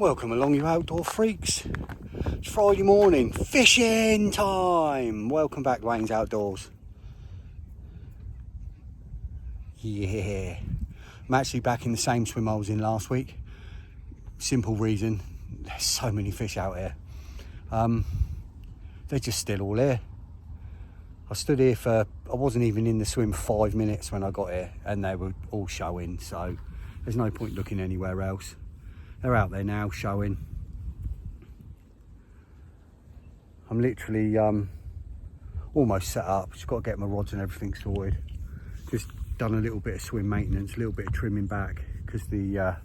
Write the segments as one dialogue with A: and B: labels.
A: Welcome along, you outdoor freaks. It's Friday morning, fishing time. Welcome back, Wayne's Outdoors. Yeah, I'm actually back in the same swim I was in last week. Simple reason, there's so many fish out here. They're just still all here. I stood here I wasn't even in the swim 5 minutes when I got here, and they were all showing, so there's no point looking anywhere else. They're out there now, showing. I'm literally almost set up. Just got to get my rods and everything sorted. Just done a little bit of swim maintenance, a little bit of trimming back, because the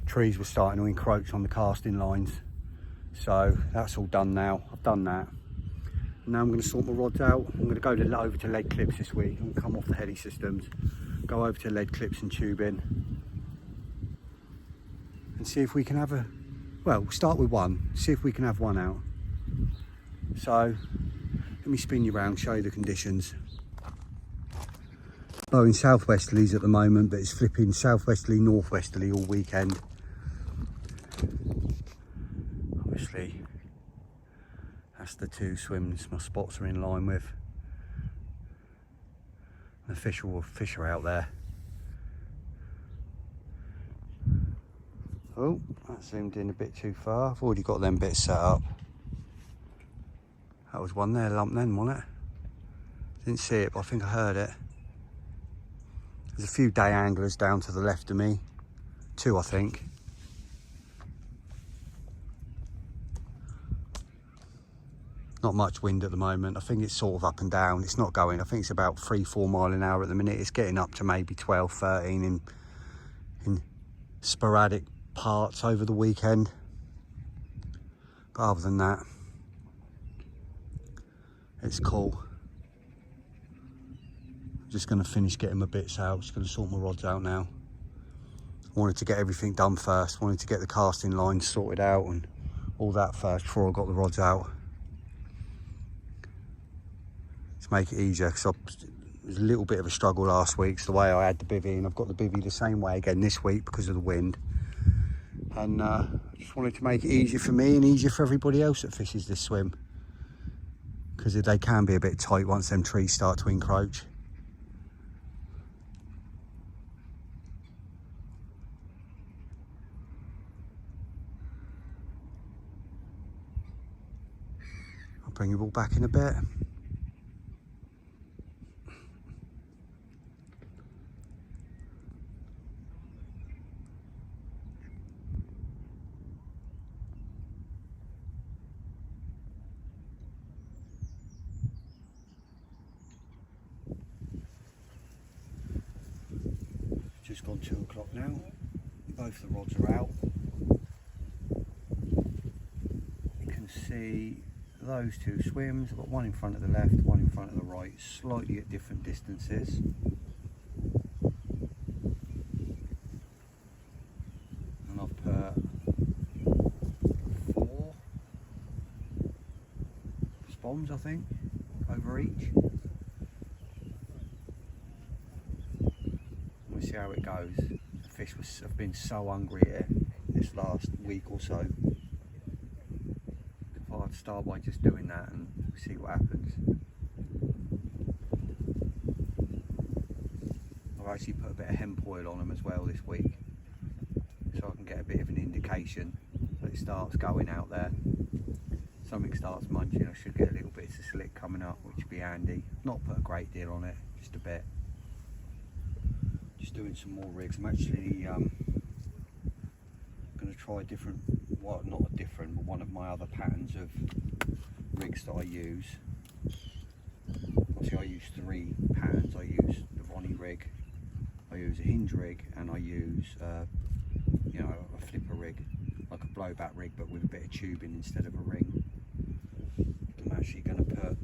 A: trees were starting to encroach on the casting lines. So that's all done now. I've done that. Now I'm going to sort my rods out. I'm going to go over to lead clips this week. I'm going to come off the heady systems, go over to lead clips and tubing, and see if we can have we'll start with one, see if we can have one out. So let me spin you around, show you the conditions. Blowing southwesterlies at the moment, but it's flipping southwesterly, northwesterly all weekend. Obviously that's the two swims my spots are in line with. The fish are out there. Oh, that zoomed in a bit too far. I've already got them bits set up. That was one there, lump then, wasn't it? Didn't see it, but I think I heard it. There's a few day anglers down to the left of me. Two, I think. Not much wind at the moment. I think it's sort of up and down. It's not going. I think it's about 3-4 miles an hour at the minute. It's getting up to maybe 12, 13 in sporadic parts over the weekend. But other than that, it's cool. I'm just going to finish getting my bits out. Just going to sort my rods out now. I wanted to get everything done first. I wanted to get the casting lines sorted out and all that first before I got the rods out. To make it easier, because it was a little bit of a struggle last week. It's the way I had the bivvy, and I've got the bivvy the same way again this week because of the wind. And I just wanted to make it easier for me and easier for everybody else that fishes this swim, because they can be a bit tight once them trees start to encroach. I'll bring you all back in a bit. Just gone 2 o'clock now. Both the rods are out. You can see those two swims. I've got one in front of the left, one in front of the right, slightly at different distances. And I've put 4 spawns, I think, over each. We'll see how it goes. The fish have been so hungry here this last week or so. If I'd start by just doing that and see what happens. I've actually put a bit of hemp oil on them as well this week, so I can get a bit of an indication that it starts going out there. Something starts munching, I should get a little bit of slick coming up, which would be handy. Not put a great deal on it, just a bit. Just doing some more rigs. I'm actually going to try different, well, not a different, but one of my other patterns of rigs that I use. Obviously I use 3 patterns. I use the Ronnie rig, I use a hinge rig, and I use you know, a flipper rig, like a blowback rig but with a bit of tubing instead of a ring. I'm actually going to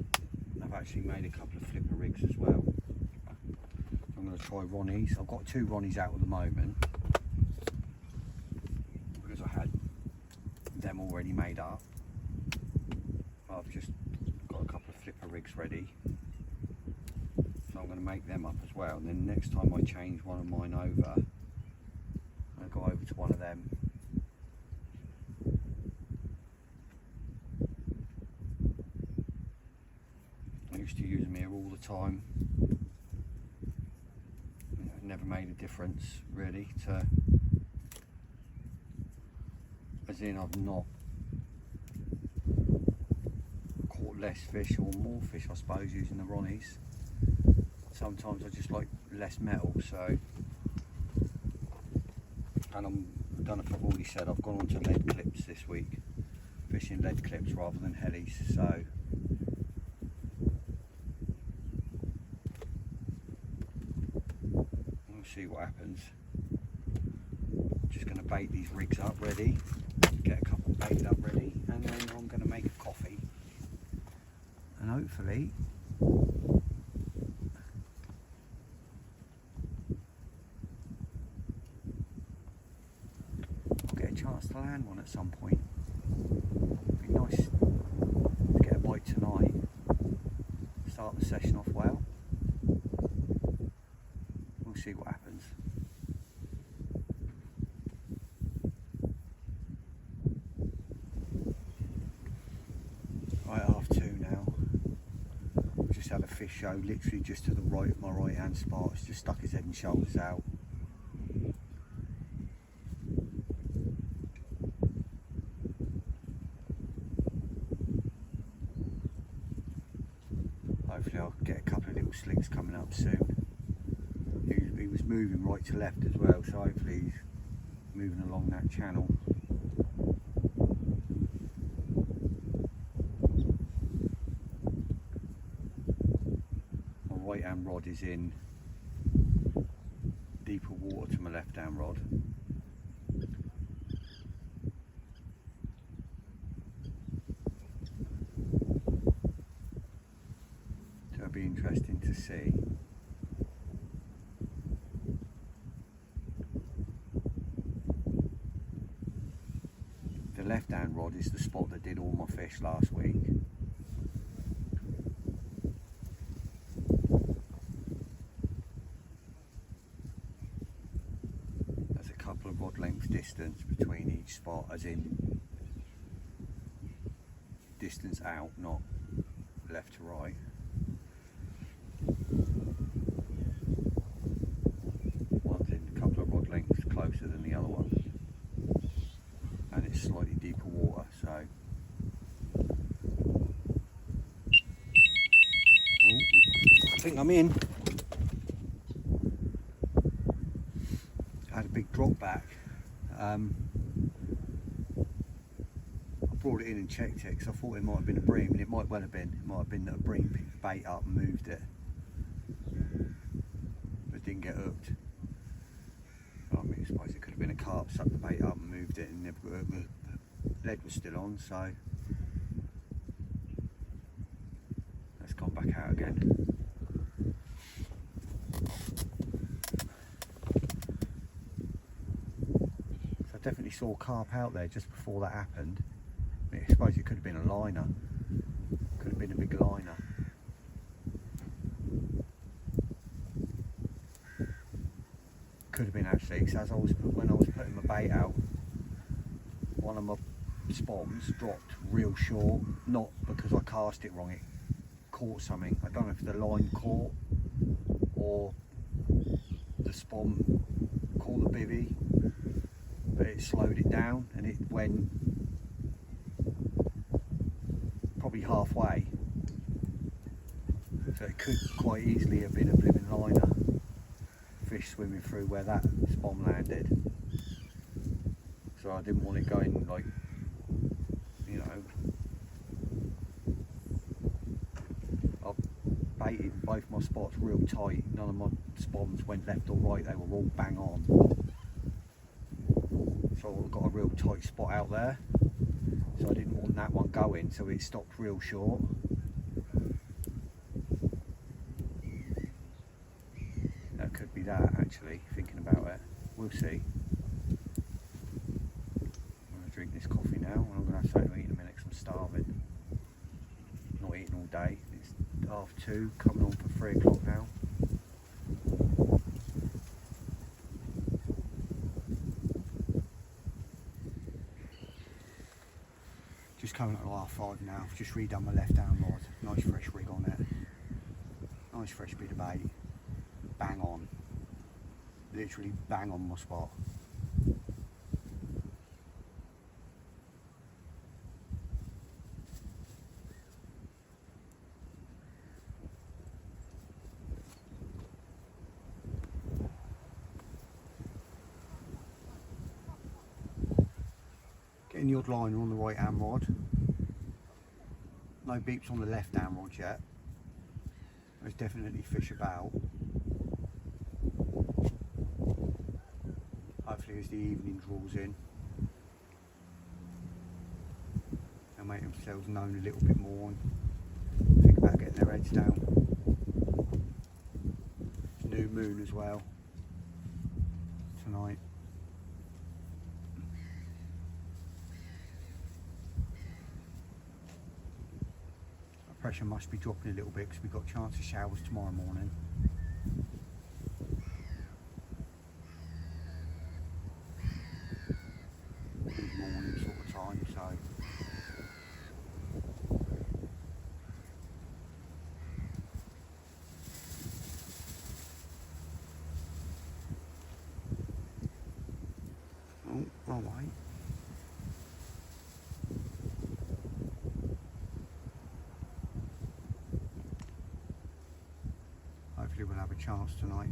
A: I've actually made a couple of flipper rigs as well. I'm going to try Ronnies. I've got 2 Ronnies out at the moment because I had them already made up. I've just got a couple of flipper rigs ready, so I'm going to make them up as well. And then next time I change one of mine over, I'll go over to one of them time, you know, it never made a difference really to, as in I've not caught less fish or more fish, I suppose, using the Ronnies. Sometimes I just like less metal, so, and I don't know if I've already said, I've gone on to lead clips this week, fishing lead clips rather than helis, so we'll see what happens. I'm just going to bait these rigs up ready, get a couple baited up ready, and then I'm going to make a coffee, and hopefully I'll get a chance to land one at some point. It'd be nice to get a bite tonight, start the session off well. We'll see what happens. Right, 2:30 now. We've just had a fish show literally just to the right of my right hand spot. It's just stuck his head and shoulders out. Hopefully I'll get a couple of little slicks coming up soon. He was moving right to left as well, so hopefully he's moving along that channel. My right hand rod is in deeper water to my left hand rod. So it'll be interesting to see. The left hand rod is the spot that did all my fish last week. There's a couple of rod length distance between each spot, as in distance out, not left to right. One's in a couple of rod lengths closer than the other one, and it's slightly deeper water, so oh, I think I'm in. I had a big drop back. I brought it in and checked it because I thought it might have been a bream, and it might well have been. It might have been that a bream picked the bait up and moved it, but didn't get hooked. I mean, I suppose it could have been a carp, sucked the bait up and moved it, and never got hooked. The lead was still on, so let's come back out again. So I definitely saw carp out there just before that happened. I suppose it could have been a liner, could have been a big liner. Could have been actually, because when I was putting my bait out, one of my spoms dropped real short, not because I cast it wrong, it caught something. I don't know if the line caught or the spom caught the bivvy, but it slowed it down and it went probably halfway, so it could quite easily have been a blooming liner, fish swimming through where that spom landed. So I didn't want it going, like, you know, I've baited both my spots real tight. None of my spoms went left or right, they were all bang on. So I've got a real tight spot out there, so I didn't want that one going, so it stopped real short. That could be that, actually, thinking about it. We'll see. I'm going to drink this coffee now, and I'm going to have something to eat in a minute because I'm starving. Not eating all day. It's 2:30, coming on for 3 o'clock now. Just coming at 5:30 now. I've just redone my left hand rod. Nice fresh rig on it. Nice fresh bit of bait. Bang on. Literally bang on my spot. Getting the odd liner on the right hand rod. No beeps on the left hand rod yet. There's definitely fish about. Hopefully as the evening draws in, they'll make themselves known a little bit more and think about getting their heads down. It's new moon as well tonight. The pressure must be dropping a little bit because we've got a chance of showers tomorrow morning. Mid-morning sort of time, so oh, wrong way. Hopefully we'll have a chance tonight.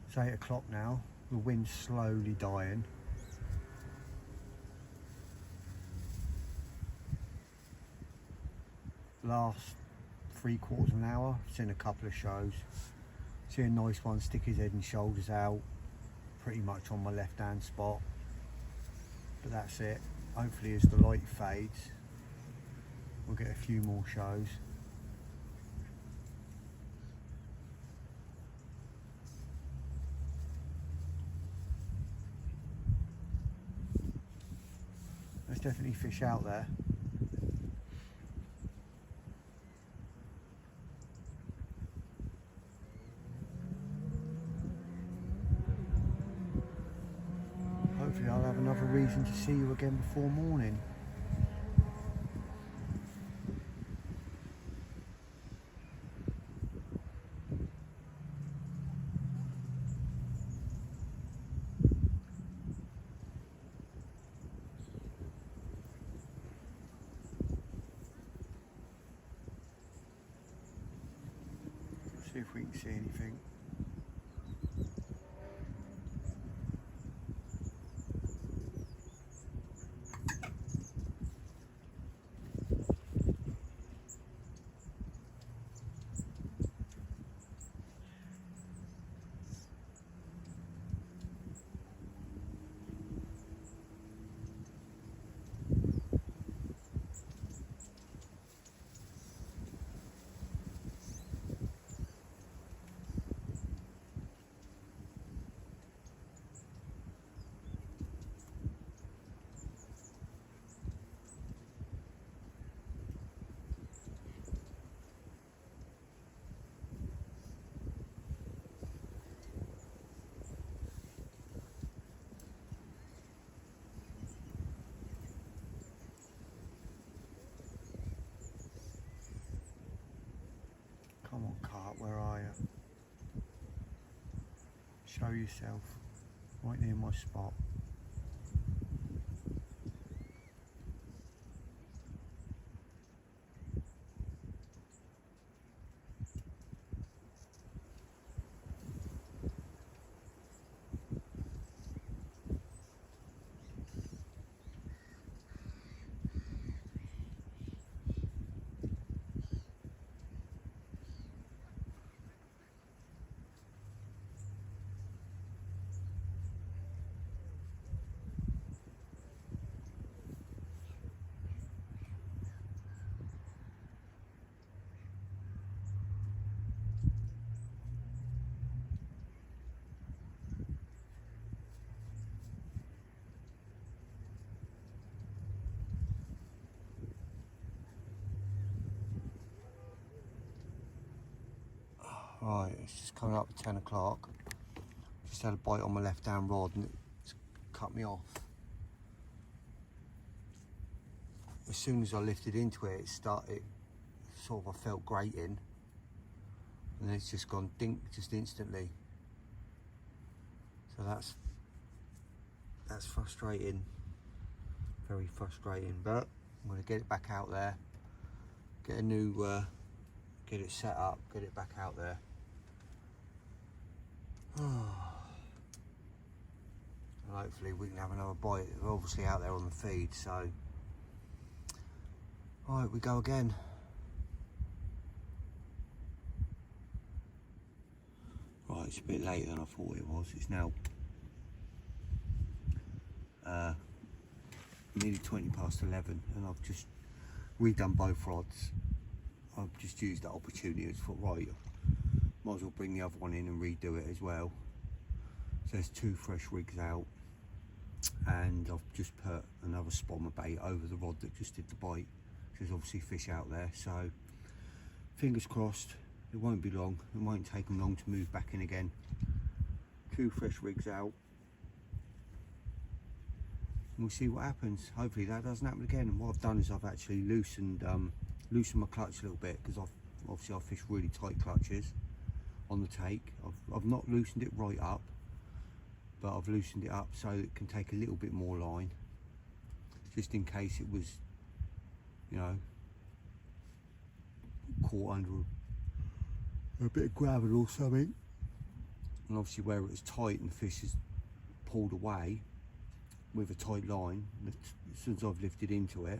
A: It's 8 o'clock now, the wind's slowly dying. Last 3/4 of an hour, seen a couple of shows. See a nice one stick his head and shoulders out, pretty much on my left hand spot. But that's it. Hopefully as the light fades, we'll get a few more shows. There's definitely fish out there. Hopefully I'll have another reason to see you again before morning. See if we can see anything. Come on, cart, where are you? Show yourself right near my spot. Right, it's just coming up at 10 o'clock. Just had a bite on my left hand rod and it's cut me off. As soon as I lifted into it, it started, sort of I felt grating. And then it's just gone dink, just instantly. So that's frustrating, very frustrating. But I'm going to get it back out there, get a new, get it set up, get it back out there. And hopefully we can have another bite. They're obviously out there on the feed, so alright, we go again. Right, it's a bit later than I thought it was. It's now nearly 20 past 11 and I've just redone both rods. I've just used that opportunity and thought, right, might as well bring the other one in and redo it as well. So there's 2 fresh rigs out and I've just put another spommer bait over the rod that just did the bite. There's obviously fish out there, so fingers crossed it won't be long. It won't take them long to move back in again. 2 fresh rigs out. And we'll see what happens. Hopefully that doesn't happen again. And what I've done is I've actually loosened my clutch a little bit, because I've fished really tight clutches on the take. I've not loosened it right up, but I've loosened it up so it can take a little bit more line, just in case it was, you know, caught under a bit of gravel or something. And obviously where it was tight and the fish is pulled away with a tight line, as soon as I've lifted into it,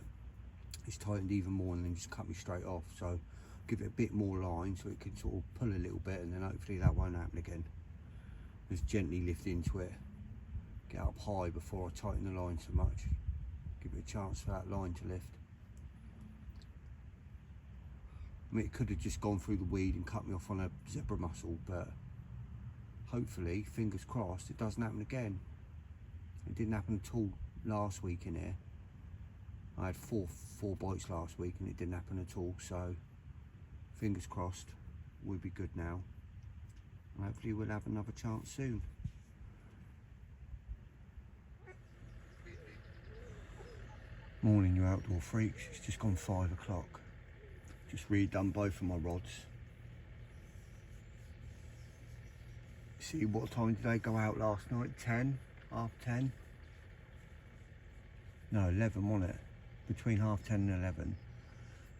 A: it's tightened even more and then just cut me straight off. So give it a bit more line so it can sort of pull a little bit, and then hopefully that won't happen again. Just gently lift into it, get up high before I tighten the line so much, give it a chance for that line to lift. I mean, it could have just gone through the weed and cut me off on a zebra mussel, but hopefully, fingers crossed, it doesn't happen again. It didn't happen at all last week in here. I had four bites last week and it didn't happen at all, so fingers crossed, we'll be good now. And hopefully we'll have another chance soon. Morning, you outdoor freaks. It's just gone 5 o'clock. Just redone both of my rods. See, what time did they go out last night? 10? Half 10? No, 11, wasn't it? Between half 10 and 11.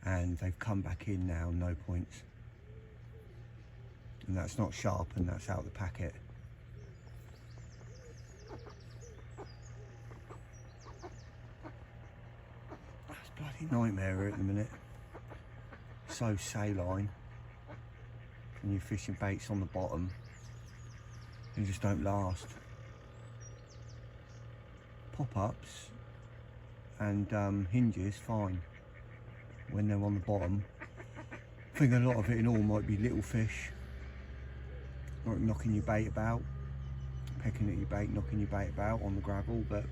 A: And they've come back in now, no points. And that's not sharp, and that's out of the packet. That's a bloody nightmare here at the minute. So saline. And you're fishing baits on the bottom, they just don't last. Pop-ups and hinges, fine, when they're on the bottom. I think a lot of it in all might be little fish, like knocking your bait about, pecking at your bait, knocking your bait about on the gravel, but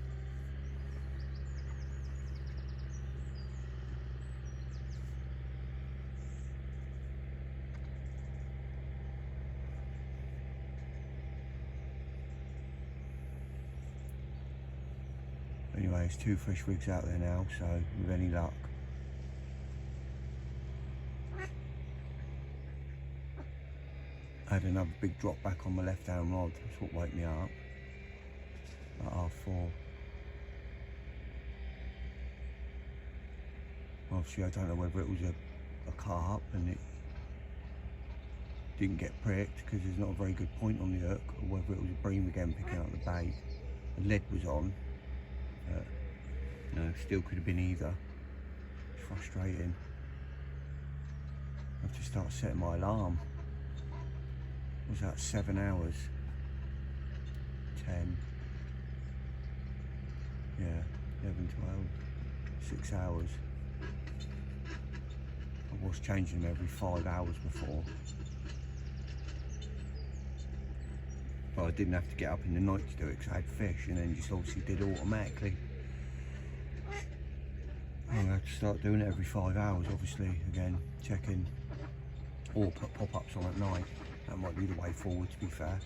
A: anyway, there's 2 fresh rigs out there now, so with any luck. I had another big drop back on my left hand rod, that's what woke me up at 4:30. Obviously I don't know whether it was a carp and it didn't get pricked because there's not a very good point on the hook, or whether it was a bream again picking up the bait. The lead was on. No, still could have been either. It's frustrating. I have to start setting my alarm. What was that, 7 hours? 10. Yeah, 11, 12. 6 hours. I was changing them every 5 hours before. But I didn't have to get up in the night to do it because I had fish, and then just obviously did it automatically. I'm going to have to start doing it every 5 hours, obviously, again, checking, or put pop-ups on at night. That might be the way forward, to be fair.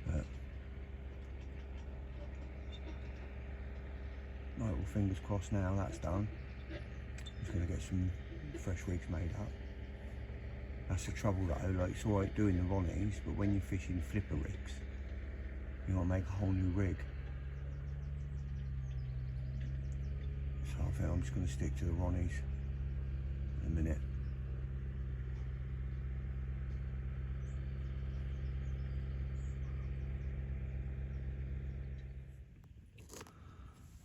A: But right, well, fingers crossed now that's done. Just going to get some fresh rigs made up. That's the trouble though, like it's alright doing the Ronnies, but when you're fishing flipper rigs, you want to make a whole new rig. So I think I'm just going to stick to the Ronnies in a minute.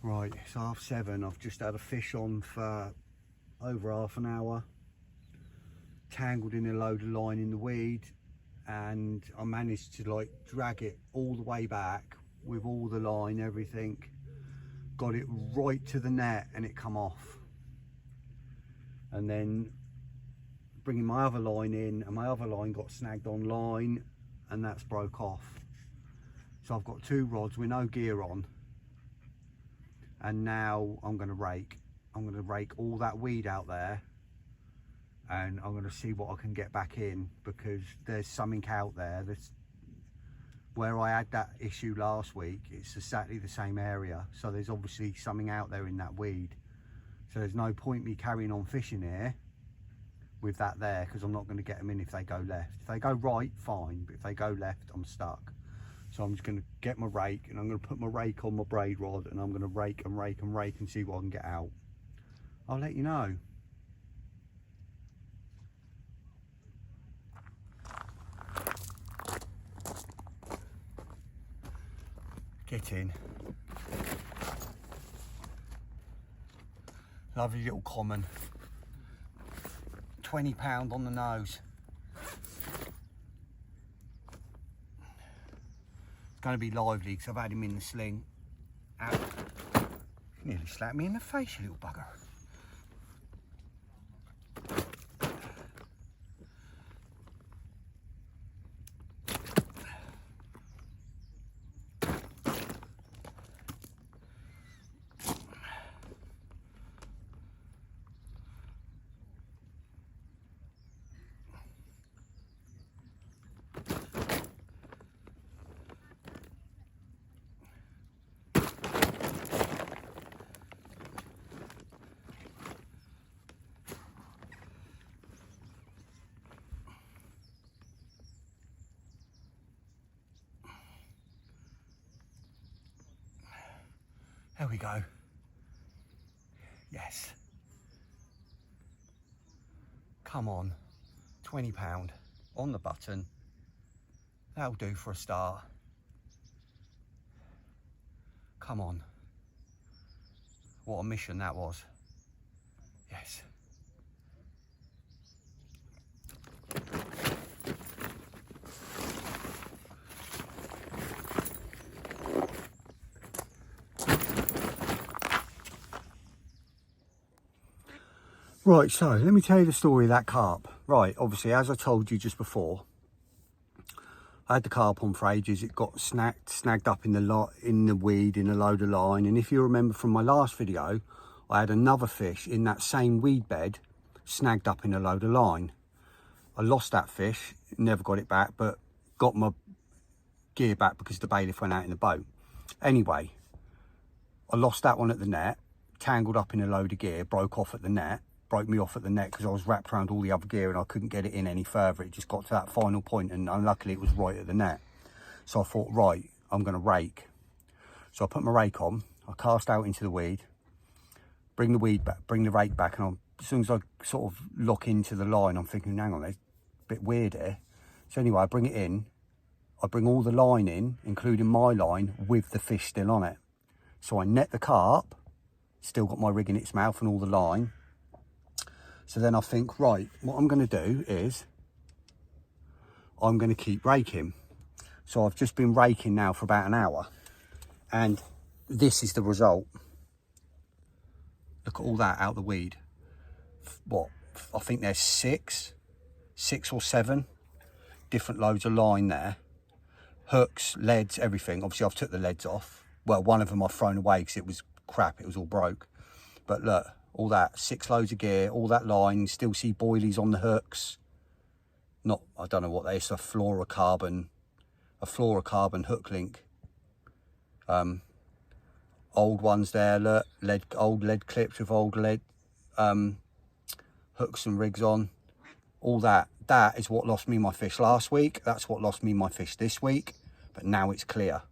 A: Right, it's 7:30. I've just had a fish on for over half an hour. Tangled in a load of line in the weed, and I managed to like drag it all the way back with all the line, everything. Got it right to the net and it come off. And then bringing my other line in, and my other line got snagged on line and that's broke off. So I've got 2 rods with no gear on. And now I'm going to rake. I'm going to rake all that weed out there, and I'm going to see what I can get back in, because there's something out there that's where I had that issue last week. It's exactly the same area, so there's obviously something out there in that weed. So there's no point me carrying on fishing here with that there, because I'm not going to get them in if they go left. If they go right, fine, but if they go left, I'm stuck. So I'm just going to get my rake, and I'm going to put my rake on my braid rod, and I'm going to rake and rake and rake and see what I can get out. I'll let you know. Get in. Lovely little common. £20 on the nose. It's going to be lively because I've had him in the sling. Out. Nearly slapped me in the face, you little bugger. There we go. Yes. Come on. £20 on the button. That'll do for a start. Come on. What a mission that was. Yes. Right, so let me tell you the story of that carp. Right, obviously, as I told you just before, I had the carp on for ages. It got snagged up in the weed in a load of line. And if you remember from my last video, I had another fish in that same weed bed snagged up in a load of line. I lost that fish, never got it back, but got my gear back because the bailiff went out in the boat. Anyway, I lost that one at the net, tangled up in a load of gear, broke off at the net. Broke me off at the net because I was wrapped around all the other gear and I couldn't get it in any further. It just got to that final point, and unluckily it was right at the net. So I thought, right, I'm going to rake. So I put my rake on, I cast out into the weed, bring the weed back, bring the rake back, and as soon as I sort of lock into the line, I'm thinking, hang on, it's a bit weird here. So anyway, I bring it in, I bring all the line in, including my line, with the fish still on it. So I net the carp, still got my rig in its mouth and all the line. So then I think, right, what I'm going to do is I'm going to keep raking. So I've just been raking now for about an hour, and this is the result. Look at all that out the weed. What, I think there's six or seven different loads of line there. Hooks, leads, everything. Obviously I've took the leads off. Well, one of them I've thrown away because it was crap, it was all broke. But look, all that, 6 loads of gear, all that line, still see boilies on the hooks. not, I don't know what that is, a fluorocarbon hook link. Old ones there, look, old lead clips with old lead hooks and rigs on. All that is what lost me my fish last week. That's what lost me my fish this week. But now it's clear.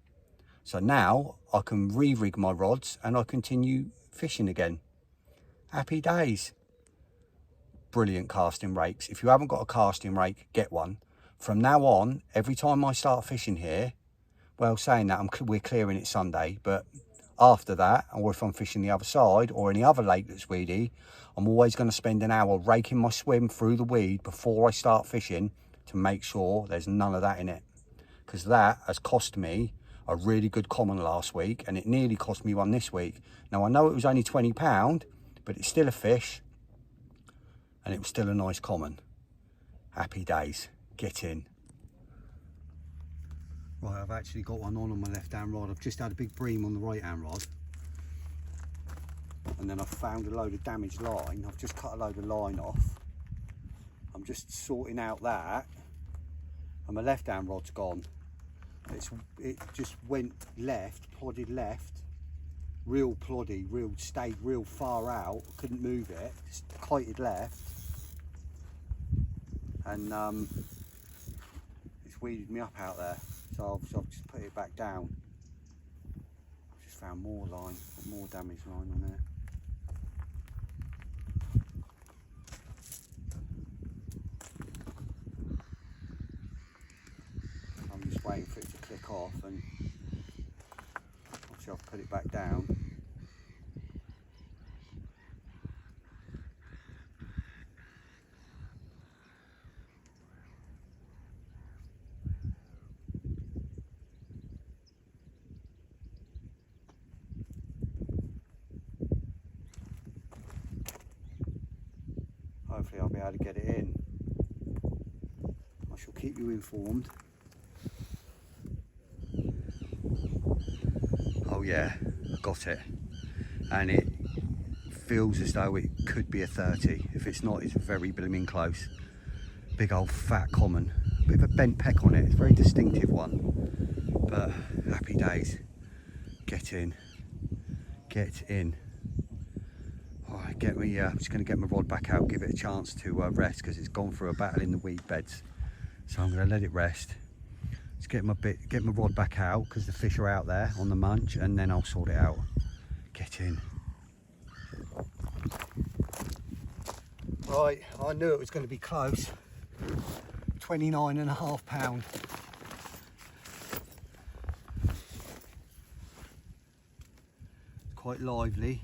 A: So now I can re-rig my rods and I continue fishing again. Happy days. Brilliant casting rakes. If you haven't got a casting rake, get one. From now on, every time I start fishing here, well, saying that, we're clearing it Sunday, but after that, or if I'm fishing the other side or any other lake that's weedy, I'm always going to spend an hour raking my swim through the weed before I start fishing to make sure there's none of that in it. Because that has cost me a really good common last week, and it nearly cost me one this week. Now, I know it was only £20, but it's still a fish, and it was still a nice common. Happy days. Get in. Right, I've actually got one on my left-hand rod. I've just had a big bream on the right-hand rod. And then I've found a load of damaged line. I've just cut a load of line off. I'm just sorting out that. And my left-hand rod's gone. It just went left, plodded left. Real ploddy, stayed real far out. Couldn't move it, just kited left. And it's weeded me up out there. So I've just put it back down. I've just found more line, more damaged line on there. I'm just waiting for it to click off, and obviously I've put it back down. Hopefully I'll be able to get it in. I shall keep you informed. Oh yeah, I got it. And it feels as though it could be a 30. If it's not, it's very blooming close. Big old fat common. Bit of a bent peck on it. It's a very distinctive one. But happy days. Get in. Get in. I'm just going to get my rod back out, give it a chance to rest, because it's gone through a battle in the weed beds. So I'm going to let it rest. Just get my rod back out, because the fish are out there on the munch, and then I'll sort it out. Get in. Right, I knew it was going to be close. 29.5 pound. Quite lively.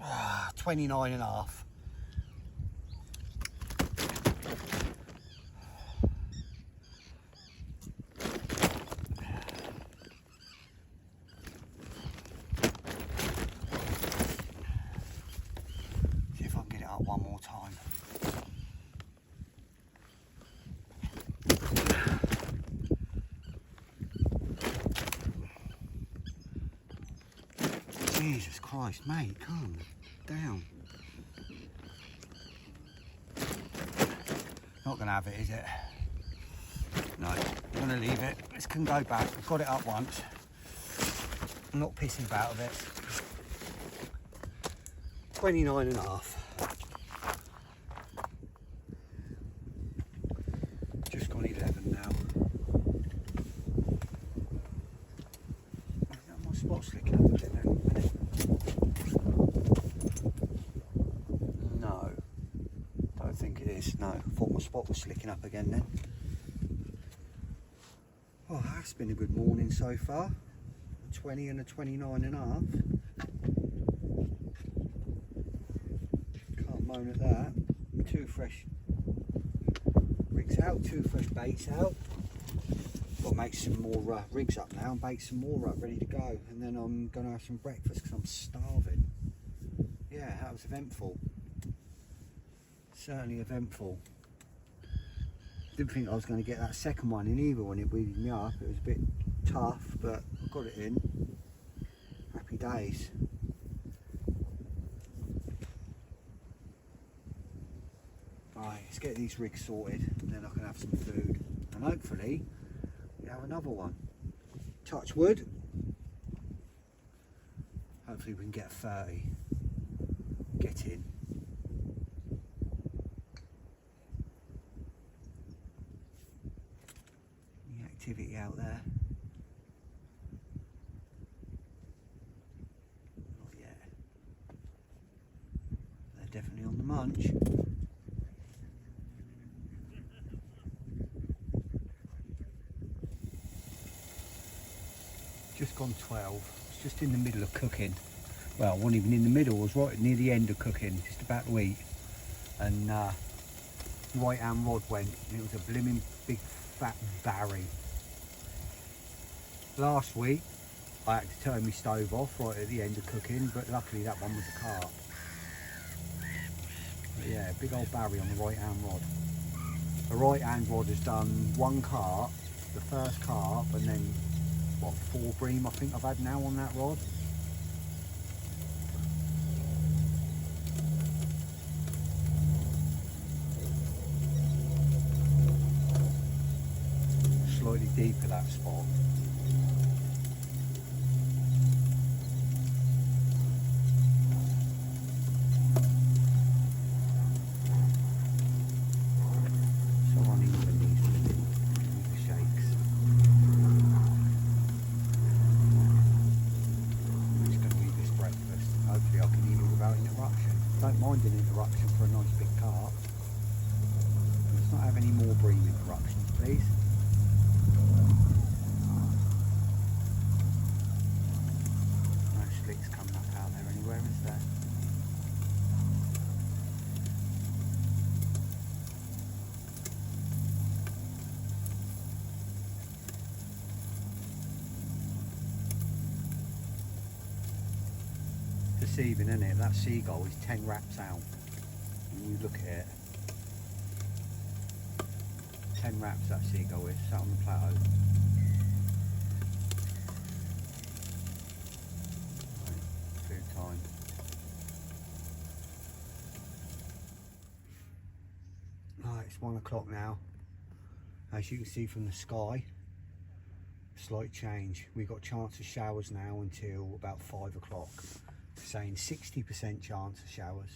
A: Ah, 29.5. See if I can get it up one more time. Jesus Christ, mate, calm down. Not gonna have it, is it? No, I'm gonna leave it. This can go back. I've got it up once. I'm not pissing about with it. 29.5. Just gone 11 now. My spot's slicking up a bit now. No, don't think it is. No, I thought my spot was slicking up again then. Oh, that's been a good morning so far. 20 and a 29.5. Can't moan at that. 2 fresh rigs out, 2 fresh baits out. Got to make some more rigs up now and bake some more up, ready to go. And then I'm going to have some breakfast because I'm starving. Yeah, that was eventful. Certainly eventful. Didn't think I was going to get that second one in either when it weeded me up. It was a bit tough, but I got it in. Happy days. Right, let's get these rigs sorted and then I can have some food. And hopefully we have another one. Touch wood. Hopefully we can get 30. Get in. The activity out there. Not yet. They're definitely on the munch. Just gone 12. It's just in the middle of cooking. Well, I wasn't even in the middle, I was right near the end of cooking, just about to eat. And right hand rod went, and it was a blimmin' big fat Barry. Last week, I had to turn my stove off right at the end of cooking, but luckily that one was a carp. But yeah, big old Barry on the right hand rod. The right hand rod has done one carp, the first carp, and then what, 4 bream I think I've had now on that rod. Slightly deeper that spot. So uneven these shakes. I'm just going to eat this breakfast. Hopefully I can eat it without interruption. Don't mind an interruption for a nice big carp. Let's not have any more bream interruptions, please. No slicks coming up out there anywhere, is there? Deceiving, isn't it? That seagull is 10 wraps out. When you look at it. 10 wraps that seagull is, sat on the plateau. Right, food time. Right, it's 1 o'clock now. As you can see from the sky, slight change. We've got chance of showers now until about 5 o'clock. Saying 60% chance of showers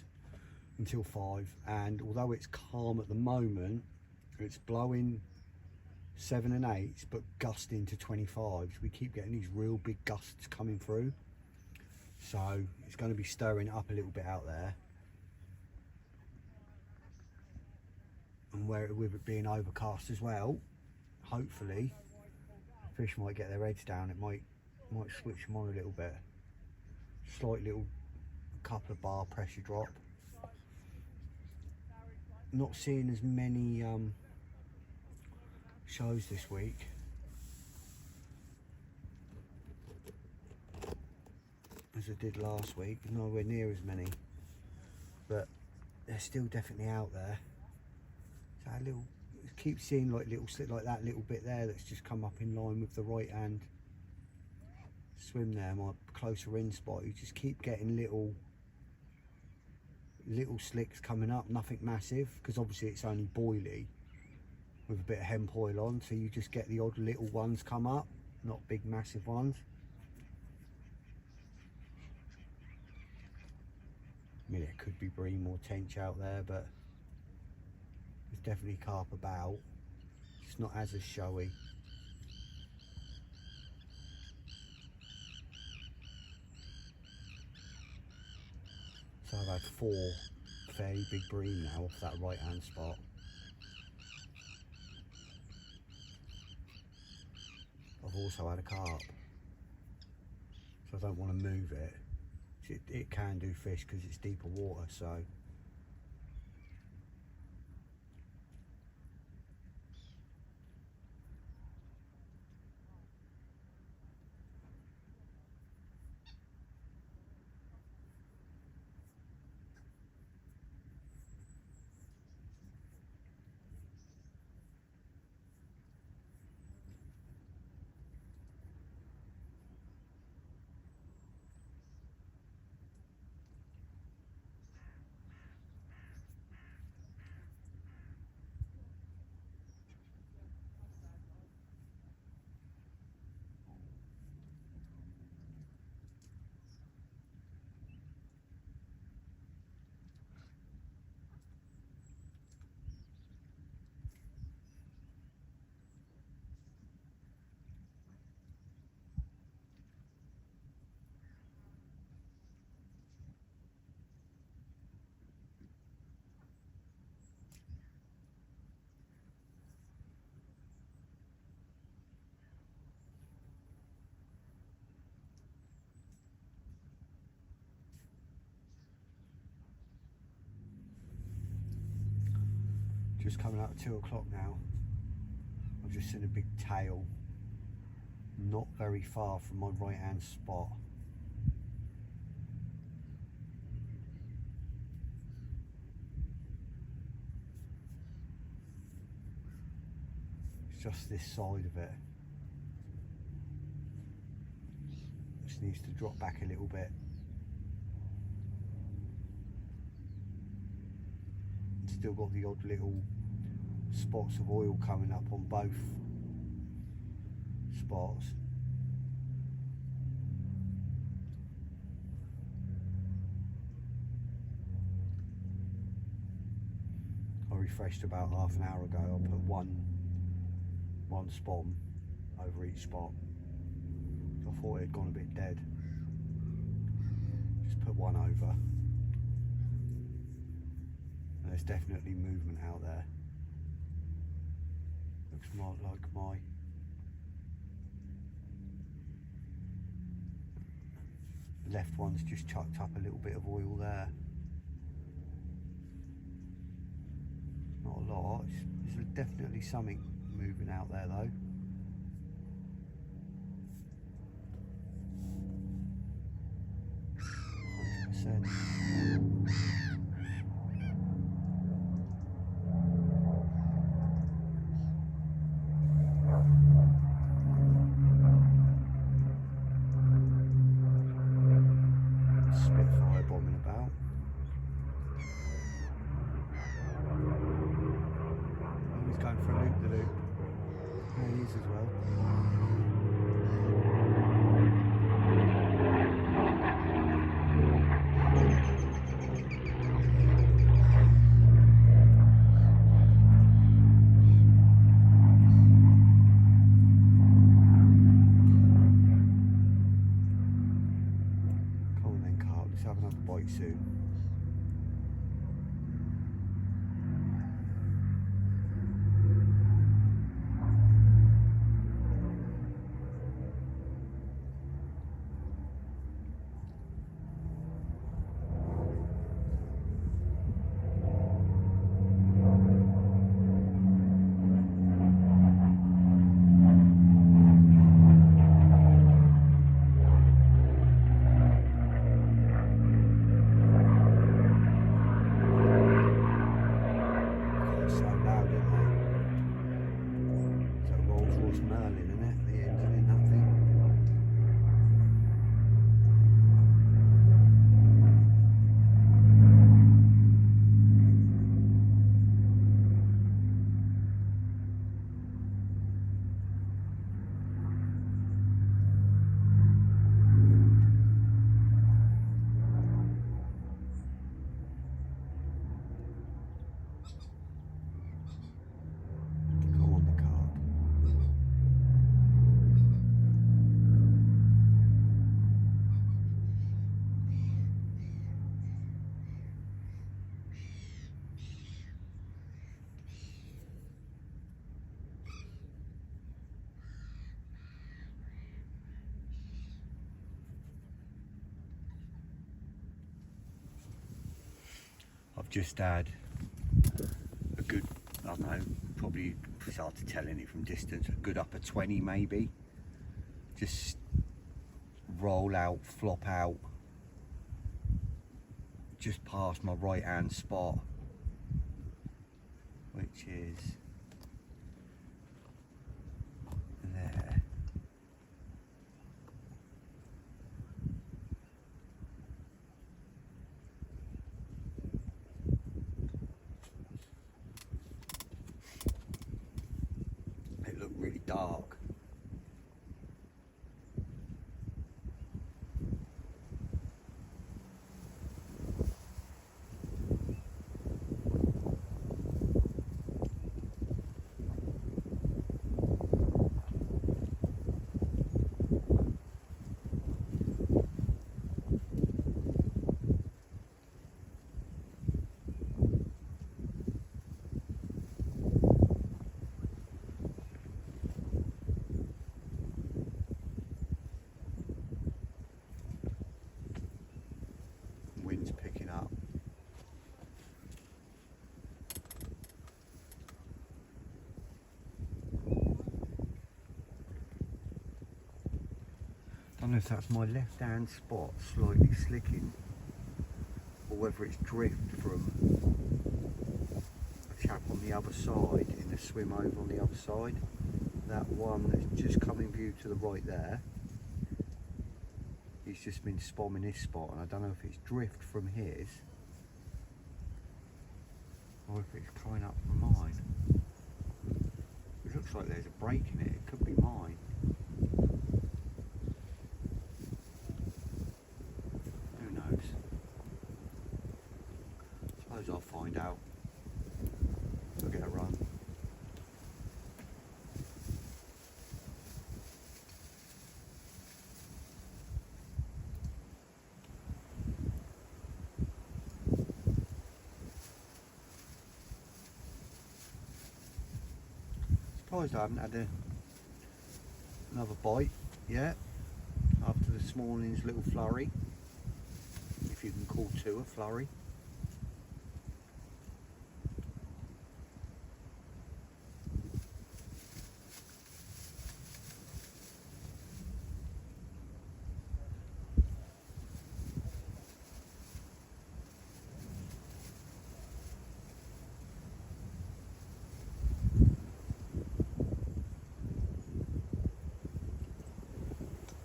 A: until 5, and although it's calm at the moment, it's blowing 7 and 8s but gusting to 25s. We keep getting these real big gusts coming through, so it's going to be stirring up a little bit out there. And with it being overcast as well, hopefully fish might get their heads down. It might switch them on a little bit. Slight little couple of bar pressure drop. Not seeing as many shows this week. As I did last week. Nowhere near as many, but they're still definitely out there. So a little, keep seeing like little slip like that little bit there that's just come up in line with the right hand swim there, my closer in spot. You just keep getting little slicks coming up, nothing massive, because obviously it's only boilie with a bit of hemp oil on, so you just get the odd little ones come up, not big massive ones. I mean, it could be bream or tench out there, but there's definitely carp about. It's not as showy. So I've had 4 fairly big bream now off that right hand spot. I've also had a carp, so I don't want to move it. It can do fish because it's deeper water, so Just coming up 2 o'clock now. I've just seen a big tail not very far from my right hand spot. It's just this side of it. Just needs to drop back a little bit. Still got the odd little spots of oil coming up on both spots. I refreshed about half an hour ago. I put one spawn over each spot. I thought it had gone a bit dead. Just put one over. And there's definitely movement out there. Looks more like my left one's just chucked up a little bit of oil there. Not a lot. There's definitely something moving out there though. Spitfire bombing about. Oh, he's going for a loop-the-loop. There he is as well. Come on then, Carl, let's have another bite soon. I've just had a good, I don't know, probably it's hard to tell any from distance, a good upper 20 maybe. Just roll out, flop out, just past my right hand spot, which is there. It looked really dark. don't know if that's my left hand spot slightly slicking or whether it's drift from a chap on the other side in the swim over on the other side. That one that's just come in view to the right there, he's just been spomming this spot, and I don't know if it's drift from his or if it's coming up from mine. It looks like there's a break in it, it could be mine. Who knows? Suppose I'll find out. I'll get a run. Surprised I haven't had another bite yet after this morning's little flurry, if you can call two a flurry.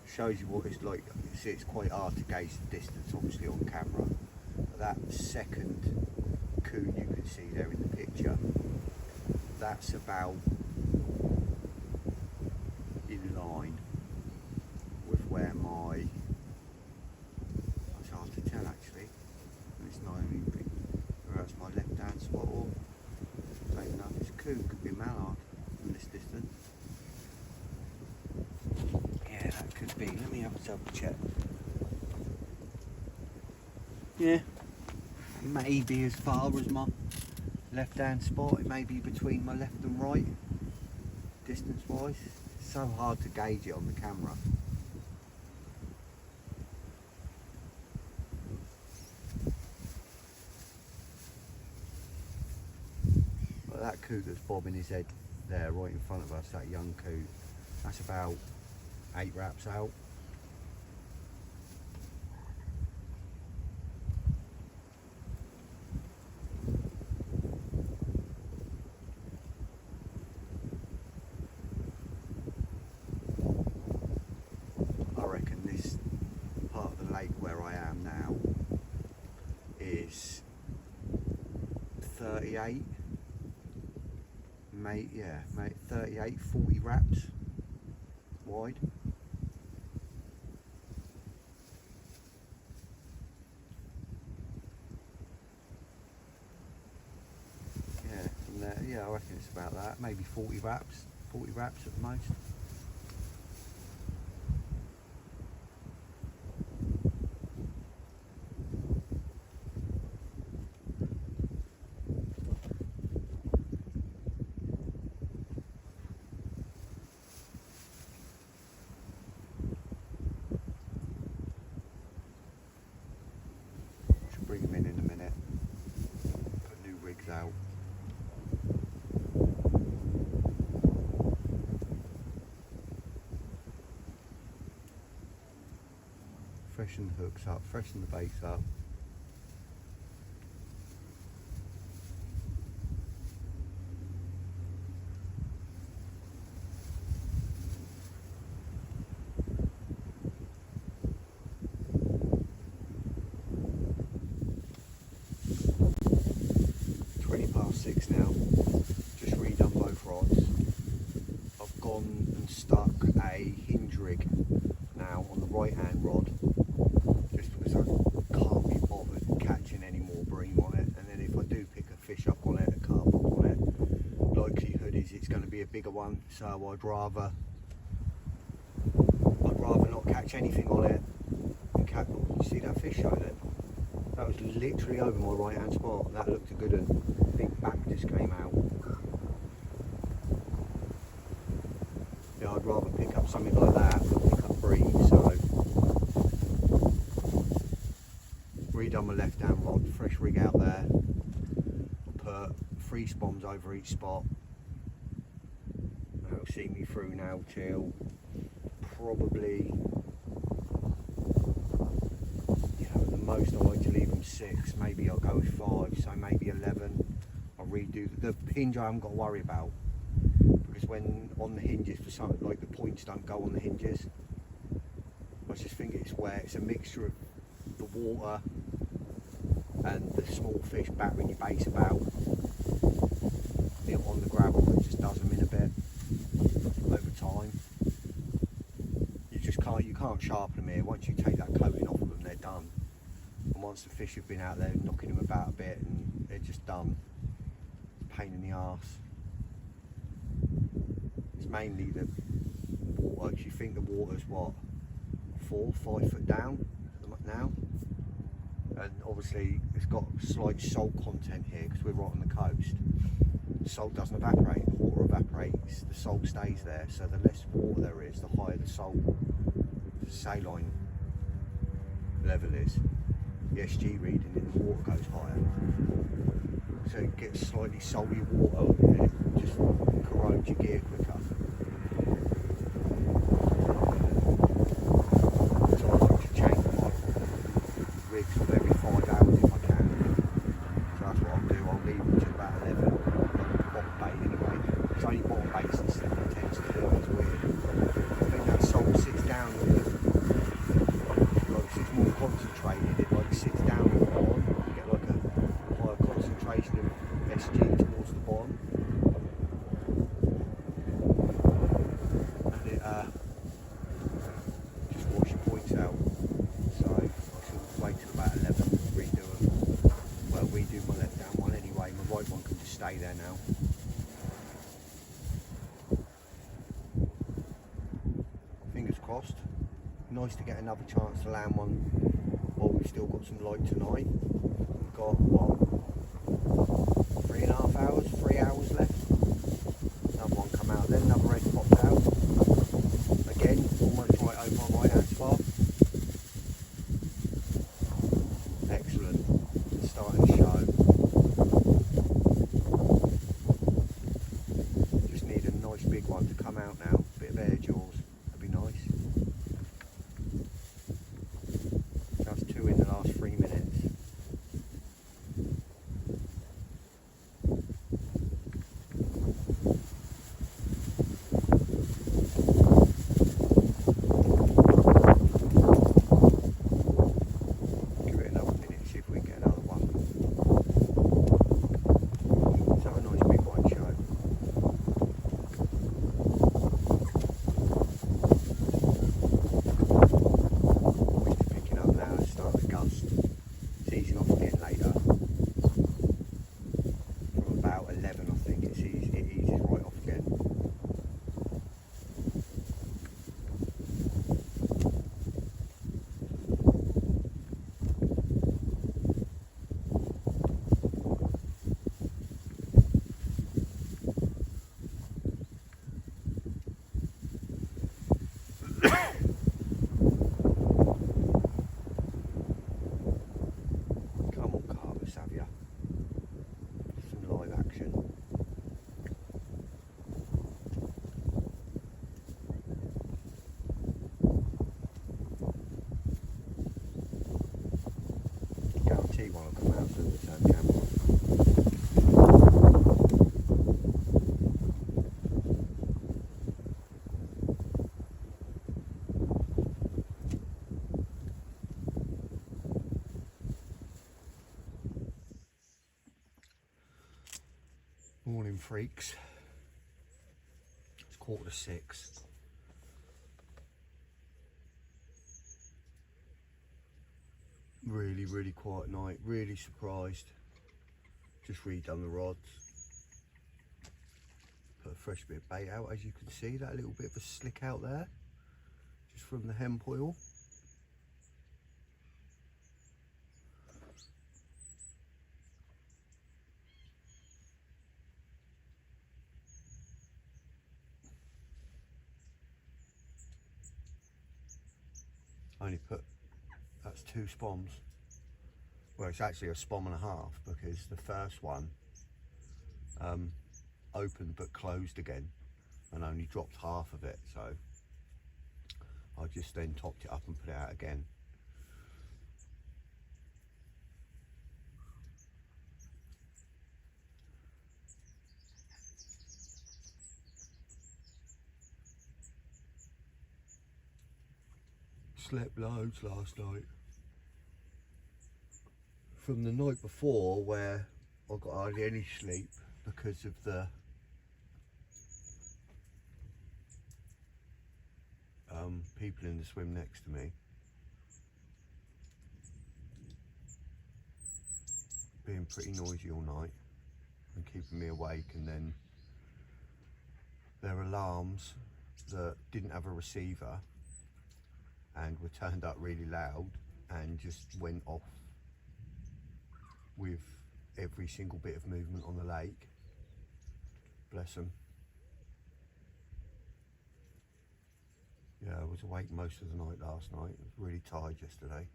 A: Shows you what it's like. You see, it's quite hard to gauge the distance obviously on camera, but that second coon you can see there in the picture, that's about in line with where my, it's hard to tell actually, it's not even whether that's my left hand spot or I don't know, this coon could be mallard from this distance. That could be. Let me have a double check. Yeah, maybe as far as my left hand spot. It may be between my left and right, distance wise. It's so hard to gauge it on the camera. But that coot that's bobbing his head there right in front of us, that young coot, that's about 8 wraps out. I reckon this part of the lake where I am now is 38, mate, 38, 40 wraps wide. Yeah, I reckon it's about that, maybe 40 wraps at the most. Should bring them in a minute, put new rigs out. Freshen the hooks up, freshen the base up. .6 now, just redone both rods. I've gone and stuck a hinge rig now on the right hand rod, just because I can't be bothered catching any more bream on it, and then if I do pick a fish up on it, a carp up on it, likelihood is it's going to be a bigger one, so I'd rather not catch anything on it and catch. Oh, you see that fish over there? That was literally over my right hand spot. That looked a good one. Big back just came out. Yeah, I'd rather pick up something like that than pick up bream, so redone my left hand rod, fresh rig out there. I'll put 3 spoms over each spot. That'll see me through now till probably most I like to leave them 6, maybe I'll go with 5, so maybe 11. I'll redo the hinge. I haven't got to worry about, because when on the hinges, for some, like the points don't go on the hinges. I just think it's where it's a mixture of the water and the small fish battering your base about on the gravel. It just does them in a bit over time. You can't sharpen them here. Once you take that coating off of them, they're done. And once the fish have been out there knocking them about a bit, and they're just done. Pain in the arse. It's mainly the water. You think the water's what, 4, 5 foot down now, and obviously it's got slight salt content here because we're right on the coast. The salt doesn't evaporate, the water evaporates, the salt stays there, so the less water there is, the higher the salt saline level is. The SG reading in the water goes higher, so it gets slightly salty water and it just corrodes your gear quicker. So I like to change my rigs every 5 hours if I can, so that's what I'll do. I'll leave them till about 11. Bottom bait anyway. It's only bottom baits that tends to do it. It's weird. I think that salt sits down with it. Like it's more concentrated. It like sits down at the bottom. You get like a higher concentration of SG towards the bottom, and it just wash your points out. So I should wait till about 11 and redo them. Well, redo my left down one anyway. My right one can just stay there now. Fingers crossed. Nice to get another chance to land one while we've still got some light tonight. We've got what, 3.5 hours, 3 hours left. Another one come out then, another red popped out. Again, almost right over my right hand spot. Excellent. It's starting to show. Just need a nice big one to come out now. Bit of air jaws. That'd be nice. That's 2 in the last 3 minutes. One will come out as soon as I turn camera on. Morning freaks. It's 5:45. Really quiet night, really surprised. Just redone the rods. Put a fresh bit of bait out, as you can see, that little bit of a slick out there, just from the hemp oil. Only put, that's 2 spoms. Well, it's actually a spom and a half, because the first one opened but closed again and only dropped half of it, so I just then topped it up and put it out again.
B: slept loads last night. From the night before where I got hardly any sleep because of the people in the swim next to me being pretty noisy all night and keeping me awake, and then their alarms that didn't have a receiver and were turned up really loud and just went off with every single bit of movement on the lake. Bless them. Yeah, I was awake most of the night last night. I was really tired yesterday.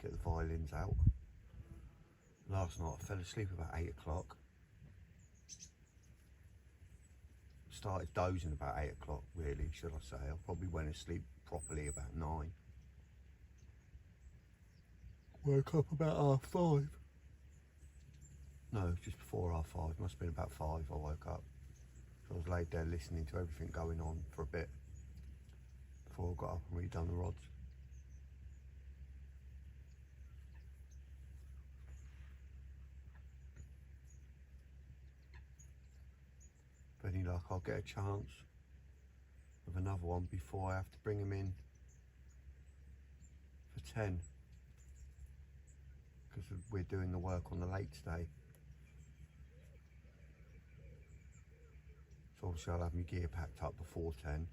B: Get the violins out. Last night I fell asleep about 8 o'clock. Started dozing about 8 o'clock, really, should I say. I probably went to sleep properly about 9. Woke up about 5:30. No, just before 5:30. Must have been about 5 I woke up. So I was laid there listening to everything going on for a bit before I got up and redone the rods. But any luck, I'll get a chance of another one before I have to bring him in for 10, because we're doing the work on the lake today. So obviously I'll have my gear packed up before 10.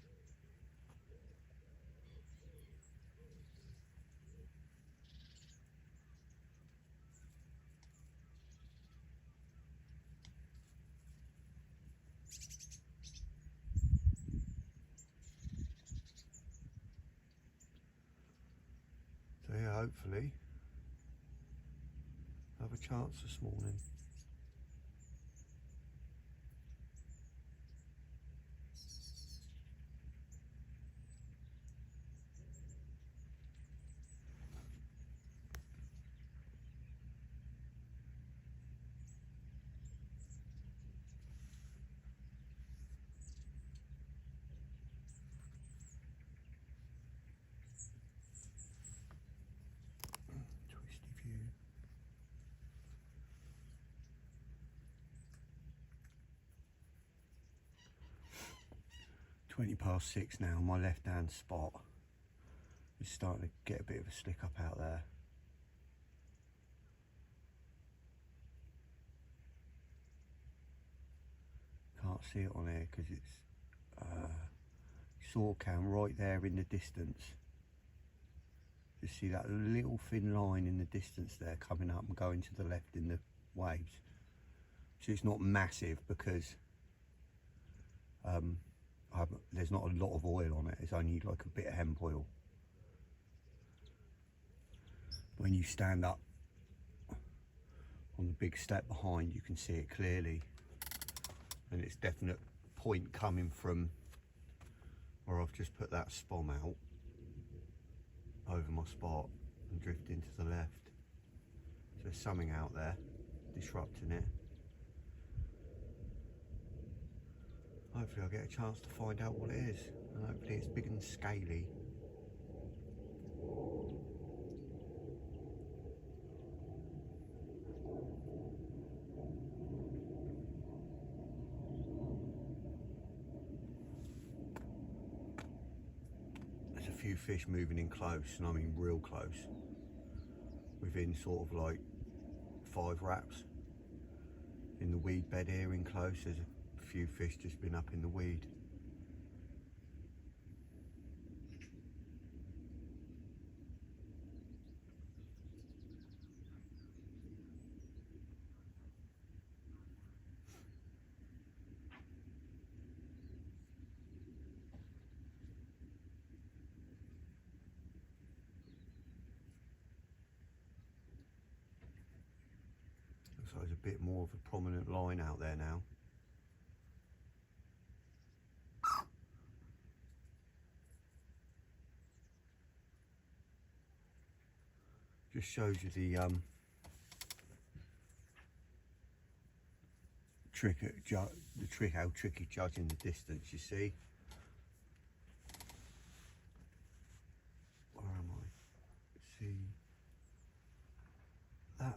B: So yeah, hopefully I'll have a chance this morning. Twisty view. (20 past 6) now. My left hand spot is starting to get a bit of a slick up out there. Can't see it on here because it's saw cam right there in the distance. Just see that little thin line in the distance there coming up and going to the left in the waves. So it's not massive because there's not a lot of oil on it. It's only like a bit of hemp oil. When you stand up on the big step behind, you can see it clearly, and it's definite point coming from where I've just put that spom out over my spot and drifting to the left. So there's something out there disrupting it. Hopefully I'll get a chance to find out what it is, and hopefully it's big and scaly. There's a few fish moving in close, and I mean real close, within sort of like 5 wraps. In the weed bed here in close, there's a few fish just been up in the weed. Looks like there's a bit more of a prominent line out there now. Just shows you the trick, how tricky judging the distance. You see,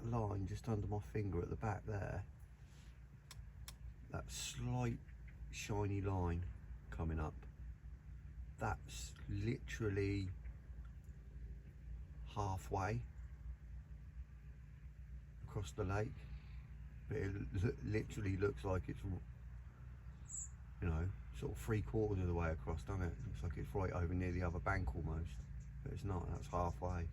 B: that line just under my finger at the back there, that slight shiny line coming up, that's literally halfway across the lake, but it literally looks like it's, you know, sort of 3/4 of the way across, doesn't it? Looks like it's right over near the other bank almost, but it's not, that's halfway.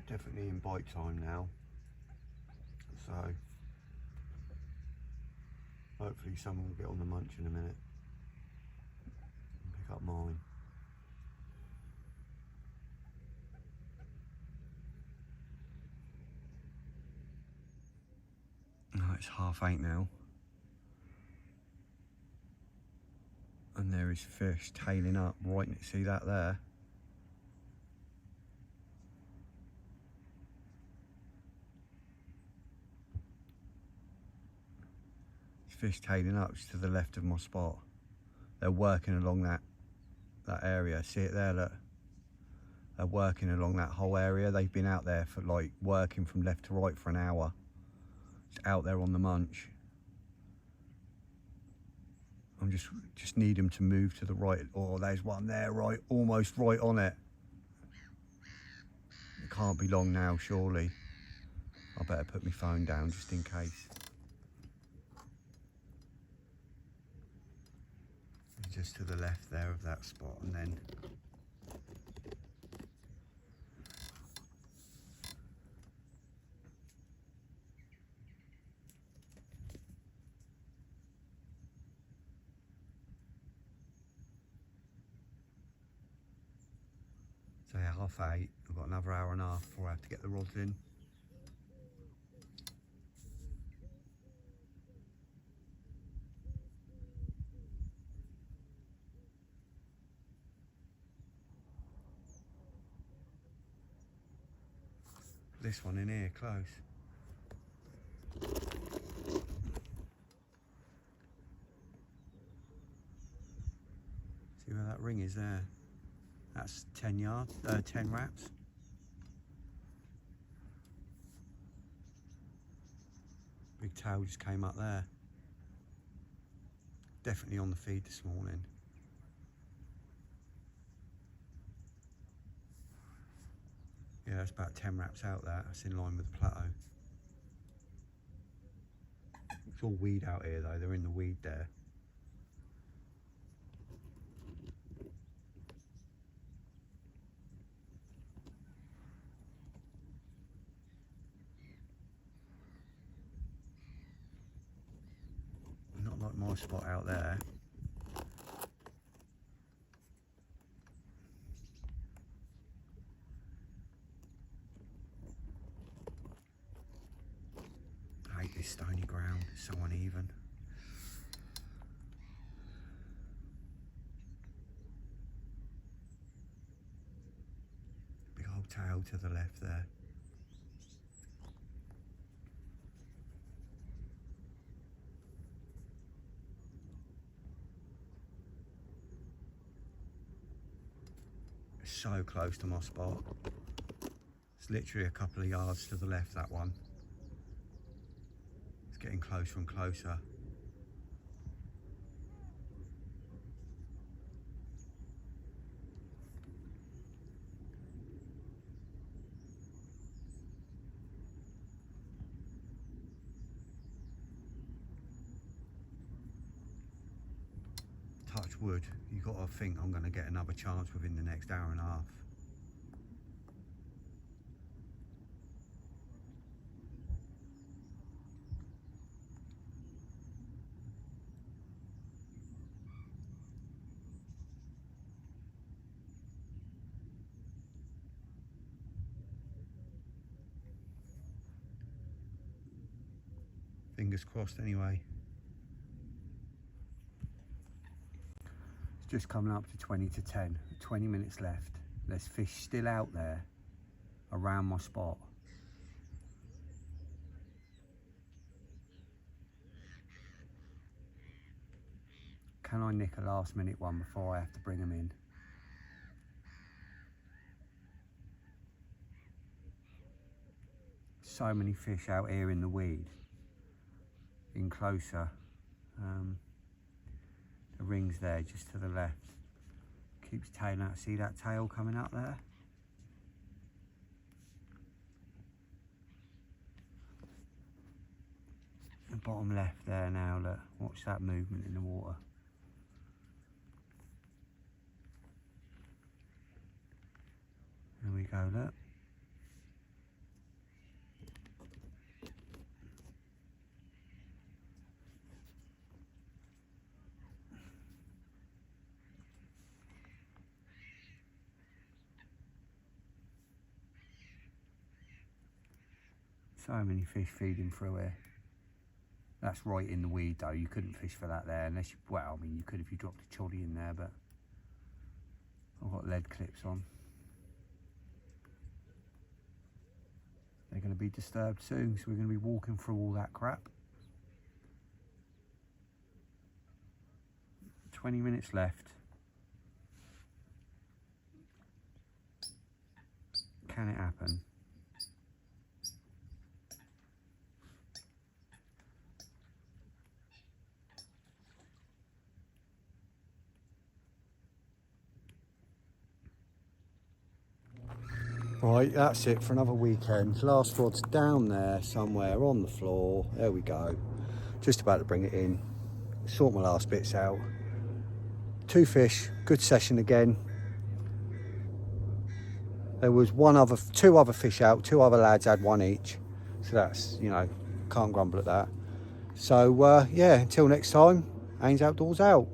B: Definitely in bite time now, so hopefully someone will get on the munch in a minute and pick up mine. Oh, it's 8:30 now, and there is fish tailing up right, see that there? Fish tailing up just to the left of my spot. They're working along that area. See it there? Look, they're working along that whole area. They've been out there for like working from left to right for an hour. It's out there on the munch. I'm just need them to move to the right. Oh, there's one there, right, almost right on it. It can't be long now, surely. I better put my phone down just in case. Just to the left there of that spot, and then so yeah, 8:30. I've got another hour and a half before I have to get the rods in. This one in here, close. See where that ring is there? That's 10 yards, 10 wraps. Big tail just came up there. Definitely on the feed this morning. Yeah, that's about 10 wraps out there. That's in line with the plateau. It's all weed out here though, they're in the weed there. Not like my spot out there. I hate this stony ground, it's so uneven. Big old tail to the left there. It's so close to my spot. It's literally a couple of yards to the left, that one. It's getting closer and closer. Touch wood, you got to think I'm going to get another chance within the next hour and a half.
A: fingers crossed anyway. It's just coming up to 20 to 10, 20 minutes left. There's fish still out there around my spot. Can I nick a last minute one before I have to bring them in? So many fish out here in the weed. In closer. The ring's there just to the left. Keeps tailing out. See that tail coming up there? The bottom left there now, look. Watch that movement in the water. There we go, look. So many fish feeding through here. That's right in the weed though. You couldn't fish for that there unless you, well, I mean you could if you dropped a choddy in there, but I've got lead clips on. They're going to be disturbed soon, so we're going to be walking through all that crap. 20 minutes left. Can it happen? Right, that's it for another weekend. Last rod's down there somewhere on the floor. There we go. Just about to bring it in. Sort my last bits out. 2 fish, good session again. There was 2 other fish out, 2 other lads had 1 each. So that's, you know, can't grumble at that. So yeah, until next time, Ains Outdoors out.